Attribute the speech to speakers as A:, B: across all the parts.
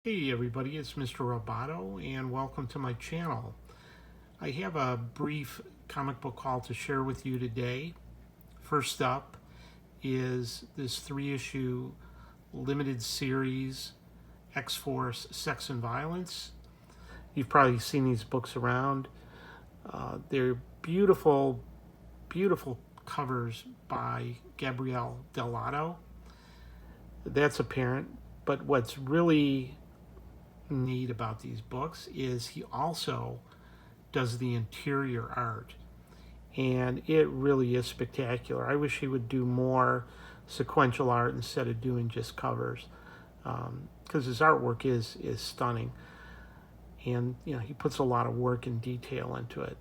A: Hey everybody, it's Mr. Roboto and welcome to my channel. I have a brief comic book haul to share with you today. First up is this 3-issue limited series, X-Force Sex and Violence. You've probably seen these books around. They're beautiful, beautiful covers by Gabriel Dell'Otto. That's apparent, but what's really neat about these books is he also does the interior art, and it really is spectacular. I wish he would do more sequential art instead of doing just covers, because his artwork is stunning, and he puts a lot of work and detail into it.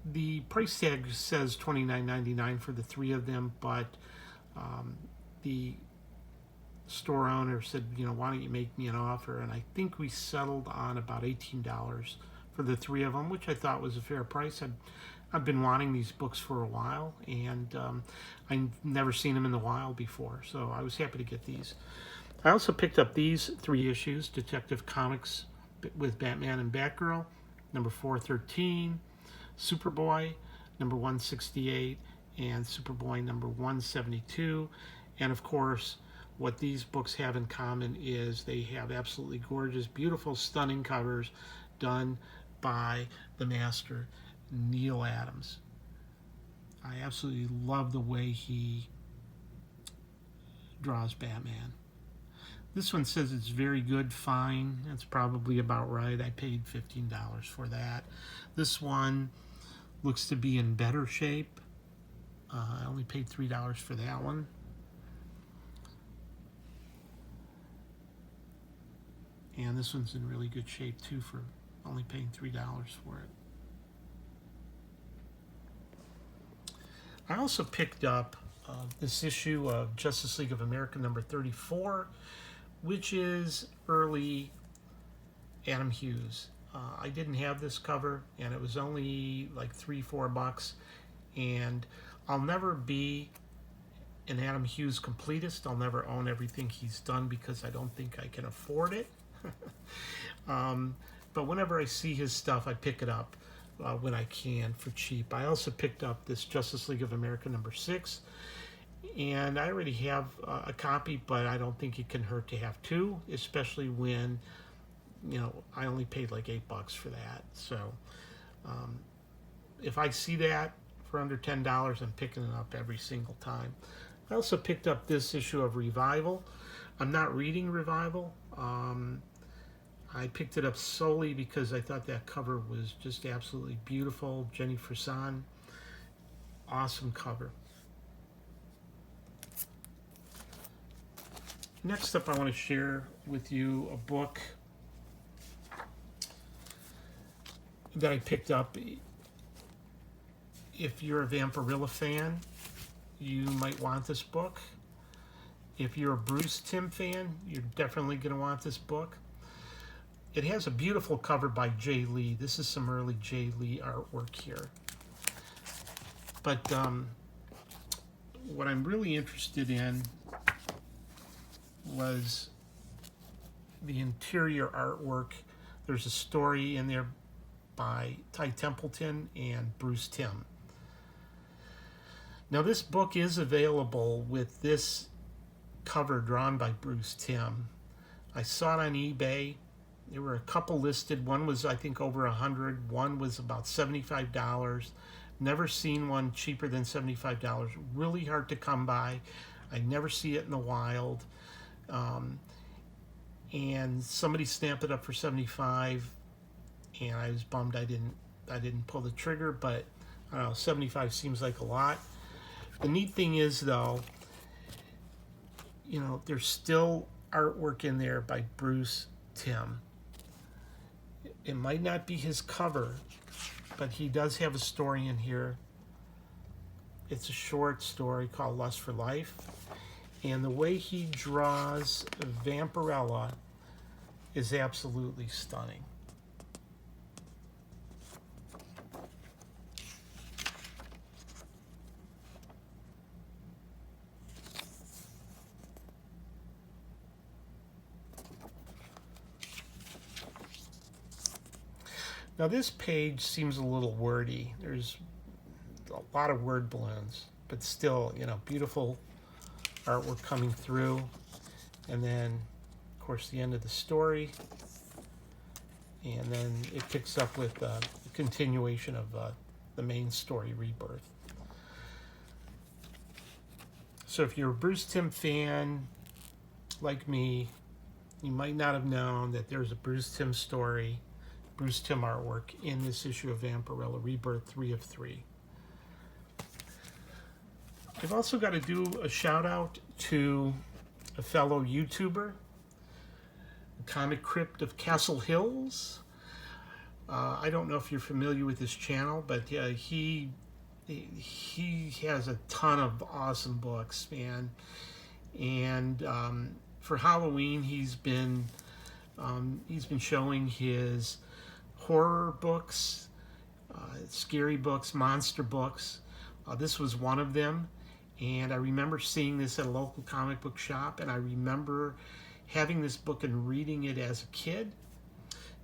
A: The price tag says $29.99 for the three of them, but the store owner said, why don't you make me an offer? And I think we settled on about $18 for the three of them, which I thought was a fair price. I've been wanting these books for a while, and I've never seen them in the wild before, so I was happy to get these. I also picked up these 3 issues, Detective Comics with Batman and Batgirl, number 413, Superboy, number 168, and Superboy number 172. And of course, what these books have in common is they have absolutely gorgeous, beautiful, stunning covers done by the master, Neil Adams. I absolutely love the way he draws Batman. This one says it's very good, fine. That's probably about right. I paid $15 for that. This one looks to be in better shape. I only paid $3 for that one. And this one's in really good shape too, for only paying $3 for it. I also picked up this issue of Justice League of America number 34, which is early Adam Hughes. I didn't have this cover, and it was only like $3-4, and I'll never be an Adam Hughes completist. I'll never own everything he's done because I don't think I can afford it. But whenever I see his stuff, I pick it up when I can for cheap. I also picked up this Justice League of America number 6, and I already have a copy, but I don't think it can hurt to have 2, especially when I only paid like $8 for that. So if I see that for under $10, I'm picking it up every single time. I also picked up this issue of Revival. I'm not reading Revival. I picked it up solely because I thought that cover was just absolutely beautiful. Jenny Frison, awesome cover. Next up, I want to share with you a book that I picked up. If you're a Vampirella fan, you might want this book. If you're a Bruce Timm fan, you're definitely going to want this book. It has a beautiful cover by Jay Lee. This is some early Jay Lee artwork here. But what I'm really interested in was the interior artwork. There's a story in there by Ty Templeton and Bruce Timm. Now this book is available with this cover drawn by Bruce Timm. I saw it on eBay. There were a couple listed. One was, I think, over $100. One was about $75. Never seen one cheaper than $75. Really hard to come by. I never see it in the wild. And somebody stamped it up for $75, and I was bummed I didn't pull the trigger. But I don't know, $75 seems like a lot. The neat thing is, though, there's still artwork in there by Bruce Timm. It might not be his cover, but he does have a story in here. It's a short story called Lust for Life. And the way he draws Vampirella is absolutely stunning. Now this page seems a little wordy. There's a lot of word balloons, but still, you know, beautiful artwork coming through. And then, of course, the end of the story. And then it picks up with the continuation of the main story, Rebirth. So if you're a Bruce Timm fan, like me, you might not have known that there's a Bruce Timm story, Bruce Timm artwork in this issue of Vampirella Rebirth 3 of 3. I've also got to do a shout out to a fellow YouTuber, the comic Crypt of Castle Hills. I don't know if you're familiar with his channel, but he has a ton of awesome books, man. And for Halloween, he's been showing his horror books, scary books, monster books. This was one of them, and I remember seeing this at a local comic book shop, and I remember having this book and reading it as a kid.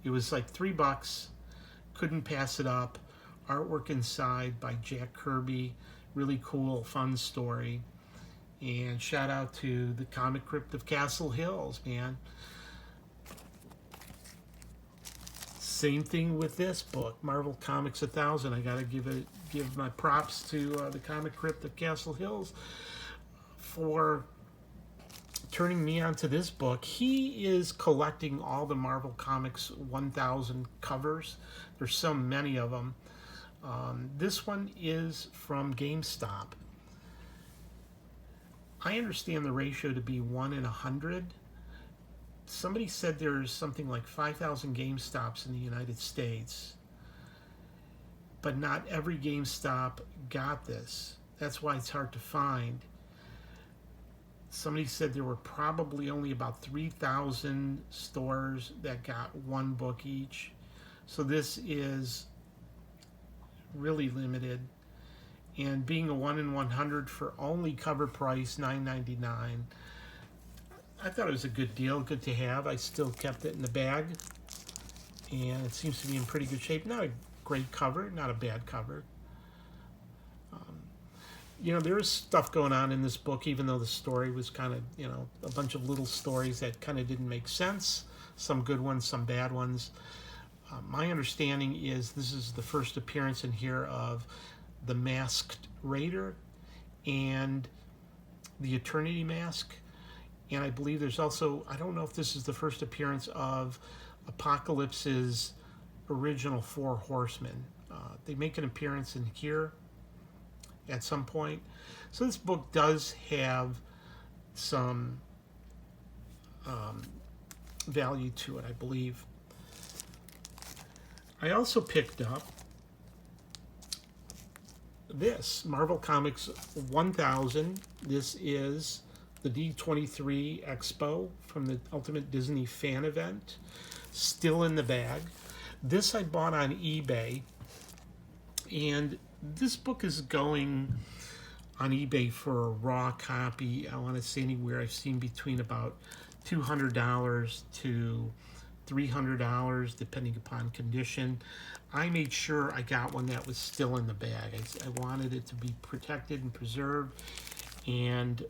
A: It was like $3, couldn't pass it up. Artwork inside by Jack Kirby, really cool, fun story. And shout out to the comic Crypt of Castle Hills, man. Same thing with this book, Marvel Comics 1000. I gotta give my props to the comic Crypt of Castle Hills for turning me on to this book. He is collecting all the Marvel Comics 1000 covers. There's so many of them. This one is from GameStop. I understand the ratio to be 1 in 100. Somebody said there's something like 5,000 GameStops in the United States, but not every GameStop got this. That's why it's hard to find. Somebody said there were probably only about 3,000 stores that got one book each. So this is really limited. And being a 1 in 100 for only cover price $9.99, I thought it was a good deal, good to have. I still kept it in the bag, and it seems to be in pretty good shape. Not a great cover, not a bad cover. You know, there is stuff going on in this book, even though the story was kind of, you know, a bunch of little stories that kind of didn't make sense. Some good ones, some bad ones. My understanding is this is the first appearance in here of the Masked Raider and the Eternity Mask. And I believe there's also, I don't know if this is the first appearance of Apocalypse's original 4 horsemen. They make an appearance in here at some point. So this book does have some value to it, I believe. I also picked up this, Marvel Comics 1000. This is the D23 Expo from the Ultimate Disney Fan Event. Still in the bag. This I bought on eBay, and this book is going on eBay for a raw copy. I want to say anywhere I've seen between about $200 to $300, depending upon condition. I made sure I got one that was still in the bag. I wanted it to be protected and preserved, and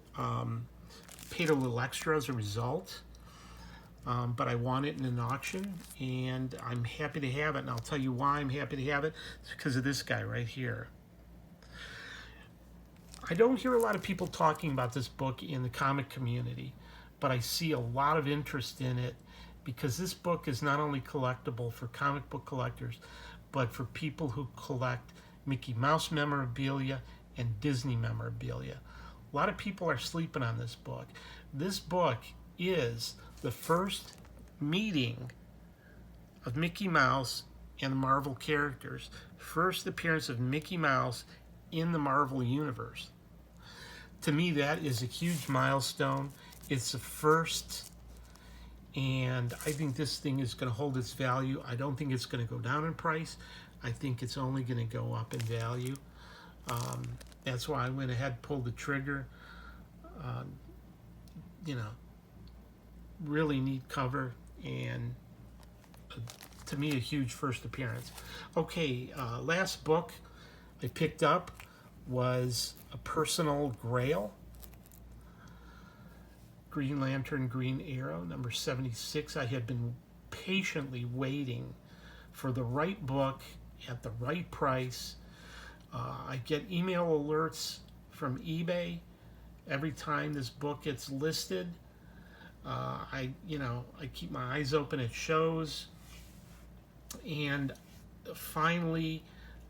A: paid a little extra as a result. But I want it in an auction, and I'm happy to have it. And I'll tell you why I'm happy to have it. It's because of this guy right here. I don't hear a lot of people talking about this book in the comic community, but I see a lot of interest in it because this book is not only collectible for comic book collectors, but for people who collect Mickey Mouse memorabilia and Disney memorabilia. A lot of people are sleeping on this book. This book is the first meeting of Mickey Mouse and the Marvel characters. First appearance of Mickey Mouse in the Marvel Universe. To me, that is a huge milestone. It's the first, and I think this thing is going to hold its value. I don't think it's going to go down in price. I think it's only going to go up in value. That's why I went ahead, pulled the trigger. You know, really neat cover and a to me, a huge first appearance. Okay, last book I picked up was A Personal Grail. Green Lantern, Green Arrow, number 76. I had been patiently waiting for the right book at the right price. I get email alerts from eBay every time this book gets listed. I keep my eyes open at shows, and finally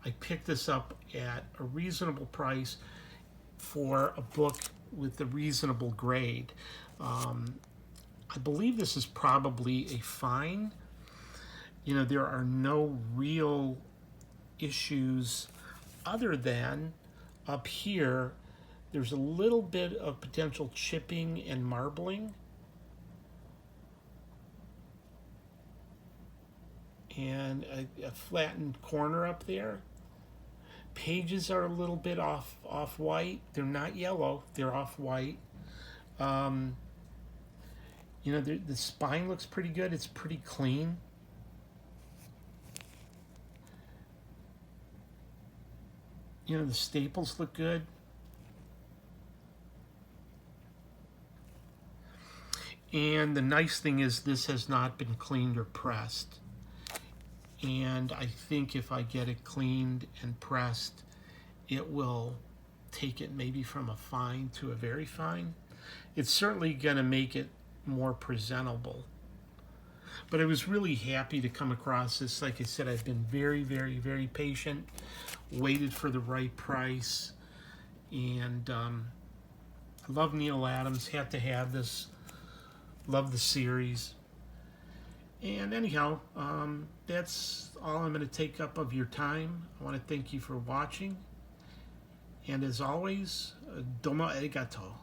A: I picked this up at a reasonable price for a book with a reasonable grade. I believe this is probably a fine. There are no real issues other than up here there's a little bit of potential chipping and marbling, and a flattened corner up there. Pages are a little bit off white. They're not yellow, they're off white. The spine looks pretty good. It's pretty clean. The staples look good. And the nice thing is this has not been cleaned or pressed. And I think if I get it cleaned and pressed, it will take it maybe from a fine to a very fine. It's certainly going to make it more presentable. But I was really happy to come across this. Like I said, I've been very, very, very patient, waited for the right price, and I love Neil Adams, had to have this, love the series. And anyhow, that's all I'm going to take up of your time. I want to thank you for watching, and as always, domo arigato.